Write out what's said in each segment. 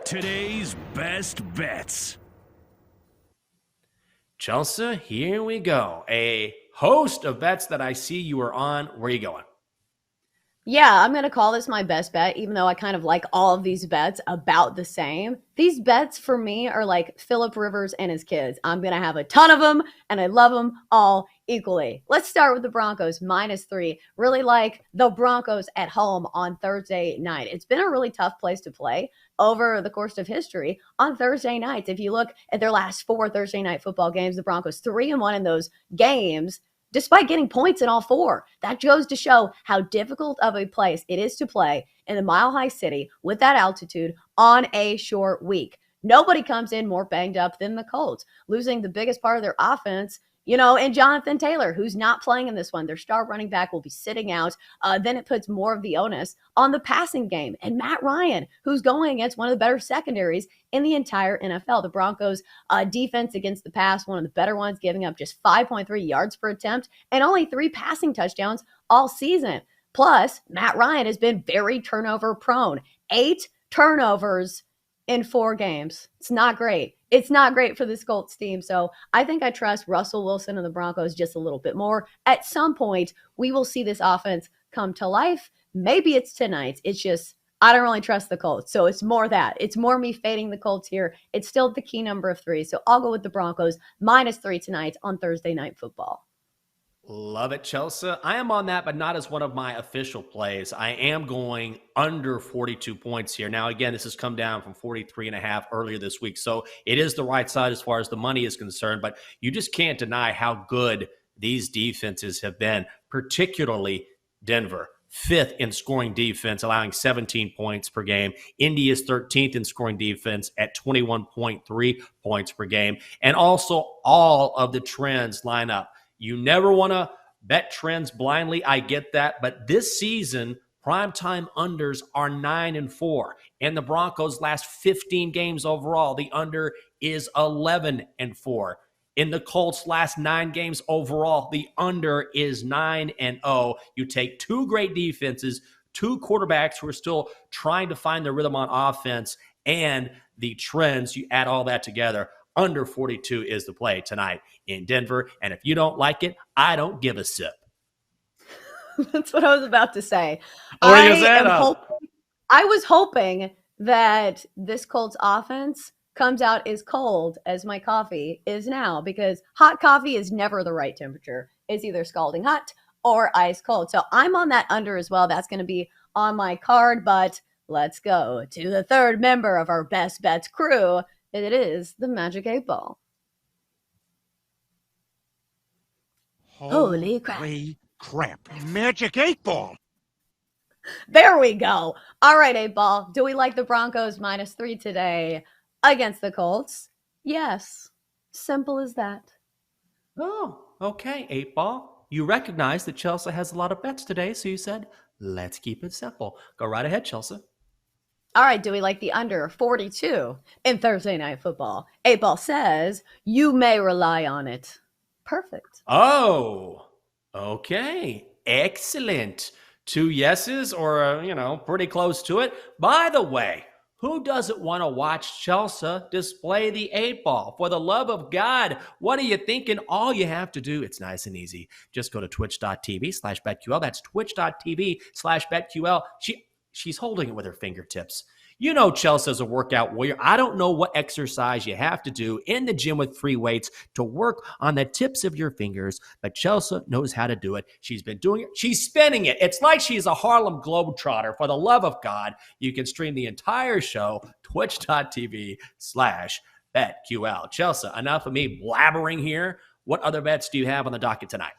Today's best bets. Chelsa, here we go. A host of bets that I see you are on. Where are you going? Yeah, I'm going to call this my best bet, even though I kind of like all of these bets about the same. These bets for me are like Phillip Rivers and his kids. I'm going to have a ton of them, and I love them all equally. Let's start with the Broncos, -3. Really like the Broncos at home on Thursday night. It's been a really tough place to play over the course of history on Thursday nights. If you look at their last 4 Thursday night football games, the Broncos 3-1 in those games, despite getting points in all 4. That goes to show how difficult of a place it is to play in the Mile High City with that altitude on a short week. Nobody comes in more banged up than the Colts, losing the biggest part of their offense, and Jonathan Taylor, who's not playing in this one. Their star running back will be sitting out. Then it puts more of the onus on the passing game. And Matt Ryan, who's going against one of the better secondaries in the entire NFL. The Broncos' defense against the pass, one of the better ones, giving up just 5.3 yards per attempt and only 3 passing touchdowns all season. Plus, Matt Ryan has been very turnover prone. 8 turnovers in 4 games. It's not great. It's not great for this Colts team. So I think I trust Russell Wilson and the Broncos just a little bit more. At some point, we will see this offense come to life. Maybe it's tonight. It's just, I don't really trust the Colts. So it's more that. It's more me fading the Colts here. It's still the key number of 3. So I'll go with the Broncos -3 tonight on Thursday Night Football. Love it, Chelsa. I am on that, but not as one of my official plays. I am going under 42 points here. Now, again, this has come down from 43.5 earlier this week, so it is the right side as far as the money is concerned, but you just can't deny how good these defenses have been, particularly Denver. 5th in scoring defense, allowing 17 points per game. Indy is 13th in scoring defense at 21.3 points per game. And also all of the trends line up. You never want to bet trends blindly. I get that. But this season, primetime unders are 9-4. And the Broncos' last 15 games overall, the under is 11-4. In the Colts' last 9 games overall, the under is 9-0. You take 2 great defenses, 2 quarterbacks who are still trying to find their rhythm on offense, and the trends, you add all that together. Under 42 is the play tonight in Denver. And if you don't like it, I don't give a sip. That's what I was about to say. I was hoping that this Colts offense comes out as cold as my coffee is now, because hot coffee is never the right temperature. It's either scalding hot or ice cold. So I'm on that under as well. That's going to be on my card. But let's go to the third member of our Best Bets crew. It is the Magic 8 Ball. Holy crap. Magic 8 Ball. There we go. All right, 8 Ball. Do we like the Broncos -3 today against the Colts? Yes. Simple as that. Oh, okay, 8 Ball. You recognize that Chelsa has a lot of bets today, so you said, let's keep it simple. Go right ahead, Chelsa. All right, do we like the under 42 in Thursday Night Football? 8 Ball says, you may rely on it. Perfect. Oh, okay. Excellent. 2 yeses or, pretty close to it. By the way, who doesn't want to watch Chelsa display the 8 Ball? For the love of God, what are you thinking? All you have to do, it's nice and easy. Just go to twitch.tv/BetQL. That's twitch.tv/BetQL. She's holding it with her fingertips. You know Chelsa's a workout warrior. I don't know what exercise you have to do in the gym with free weights to work on the tips of your fingers, but Chelsa knows how to do it. She's been doing it. She's spinning it. It's like she's a Harlem Globetrotter. For the love of God, you can stream the entire show, twitch.tv/BetQL. Chelsa, enough of me blabbering here. What other bets do you have on the docket tonight?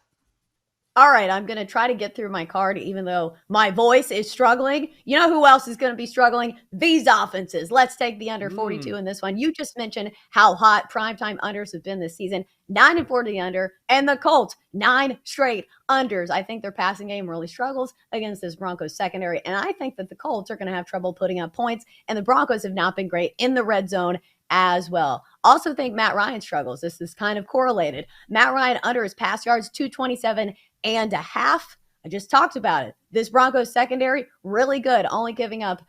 All right, I'm going to try to get through my card, even though my voice is struggling. You know who else is going to be struggling? These offenses. Let's take the under 42 in this one. You just mentioned how hot primetime unders have been this season. 9-4 to the under, and the Colts, 9 straight unders. I think their passing game really struggles against this Broncos secondary, and I think that the Colts are going to have trouble putting up points, and the Broncos have not been great in the red zone as well. Also think Matt Ryan struggles. This is kind of correlated. Matt Ryan under his pass yards, 227.5. I just talked about it. This Broncos secondary, really good, only giving up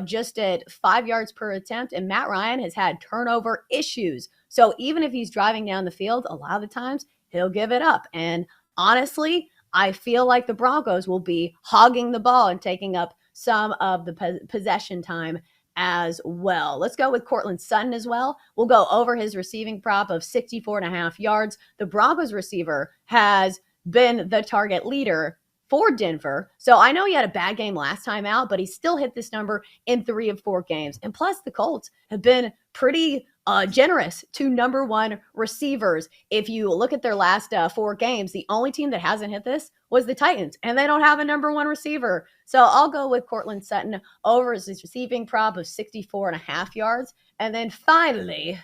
just at 5 yards per attempt. And Matt Ryan has had turnover issues. So even if he's driving down the field, a lot of the times he'll give it up. And honestly, I feel like the Broncos will be hogging the ball and taking up some of the possession time as well. Let's go with Courtland Sutton as well. We'll go over his receiving prop of 64.5 yards. The Broncos receiver has been the target leader for Denver. So I know he had a bad game last time out, but he still hit this number in 3 of 4 games. And plus, the Colts have been pretty generous to number 1 receivers. If you look at their last 4 games, the only team that hasn't hit this was the Titans, and they don't have a number 1 receiver. So I'll go with Courtland Sutton over his receiving prop of 64.5 yards. And then finally,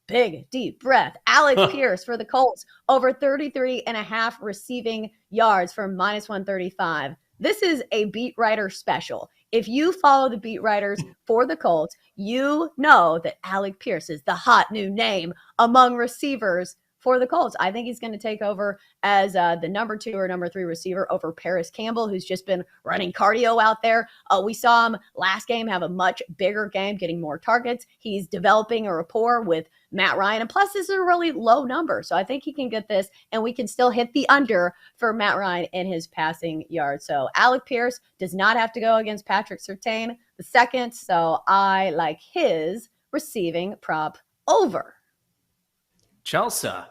big, deep breath, Alec Pierce for the Colts over 33.5 receiving yards for -135. This is a beat writer special. If you follow the beat writers for the Colts, you know that Alec Pierce is the hot new name among receivers for the Colts. I think he's going to take over as the number 2 or number 3 receiver over Paris Campbell, who's just been running cardio out there. We saw him last game have a much bigger game, getting more targets. He's developing a rapport with Matt Ryan. And plus, this is a really low number. So I think he can get this, and we can still hit the under for Matt Ryan in his passing yards. So Alec Pierce does not have to go against Patrick Surtain the second. So I like his receiving prop over. Chelsa,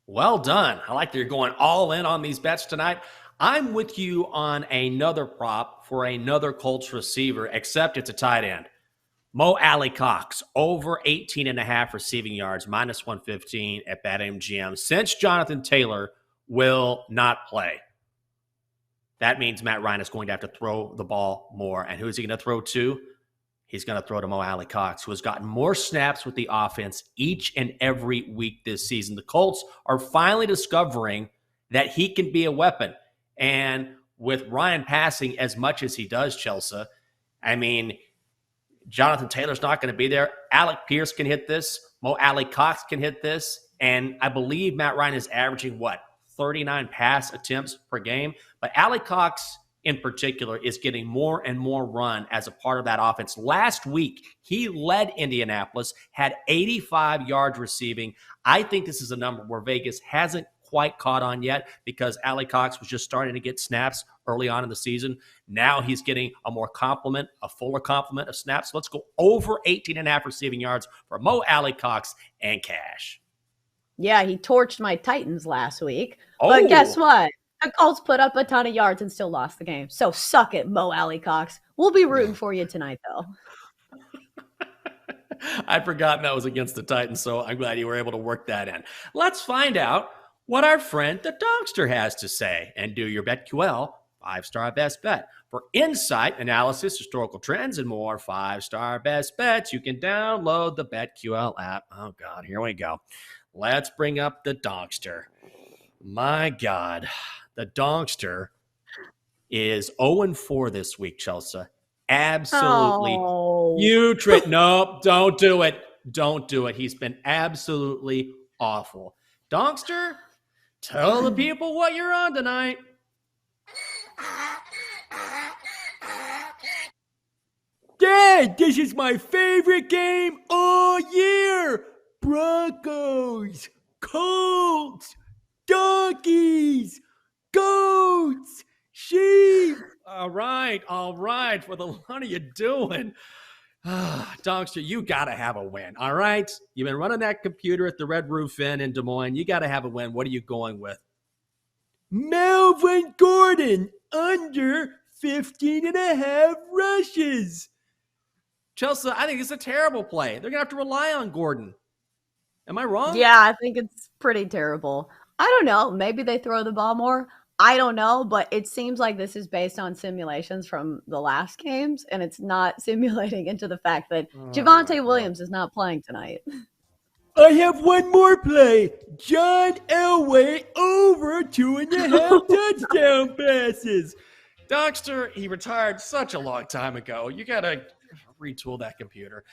well done. I like that you're going all in on these bets tonight. I'm with you on another prop for another Colts receiver, except it's a tight end. Alie-Cox, over 18.5 receiving yards, -115 at BetMGM, since Jonathan Taylor will not play. That means Matt Ryan is going to have to throw the ball more. And who is he going to throw to? He's going to throw to Alie-Cox, who has gotten more snaps with the offense each and every week this season. The Colts are finally discovering that he can be a weapon. And with Ryan passing as much as he does, Chelsa, I mean, Jonathan Taylor's not going to be there. Alec Pierce can hit this. Alie-Cox can hit this. And I believe Matt Ryan is averaging, 39 pass attempts per game. But Alie-Cox in particular is getting more and more run as a part of that offense. Last week, he led Indianapolis, had 85 yards receiving. I think this is a number where Vegas hasn't quite caught on yet because Alie-Cox was just starting to get snaps early on in the season. Now he's getting a fuller complement of snaps. Let's go over 18.5 receiving yards for Alie-Cox and cash. Yeah, he torched my Titans last week. But guess what? The Colts put up a ton of yards and still lost the game. So suck it, Alie-Cox. We'll be rooting for you tonight, though. I'd forgotten that was against the Titans, so I'm glad you were able to work that in. Let's find out what our friend the Donkster has to say and do your BetQL 5-star best bet. For insight, analysis, historical trends, and more 5-star best bets, you can download the BetQL app. Oh, God, here we go. Let's bring up the Donkster. My God, the Donkster is 0-4 this week, Chelsa. Absolutely. Putrid. Nope, don't do it. Don't do it. He's been absolutely awful. Donkster, tell the people what you're on tonight. Dad, this is my favorite game all year. Broncos, Colts, donkeys, goats, sheep. All right. What the hell are you doing? Donkster, you got to have a win, all right? You've been running that computer at the Red Roof Inn in Des Moines. You got to have a win. What are you going with? Melvin Gordon, under 15.5 rushes. Chelsa, I think it's a terrible play. They're going to have to rely on Gordon. Am I wrong? Yeah, I think it's pretty terrible. I don't know. Maybe they throw the ball more. I don't know, but it seems like this is based on simulations from the last games, and it's not simulating into the fact that Javonte Williams is not playing tonight. I have one more play. John Elway over 2.5 touchdown passes. Donkster, he retired such a long time ago. You got to retool that computer.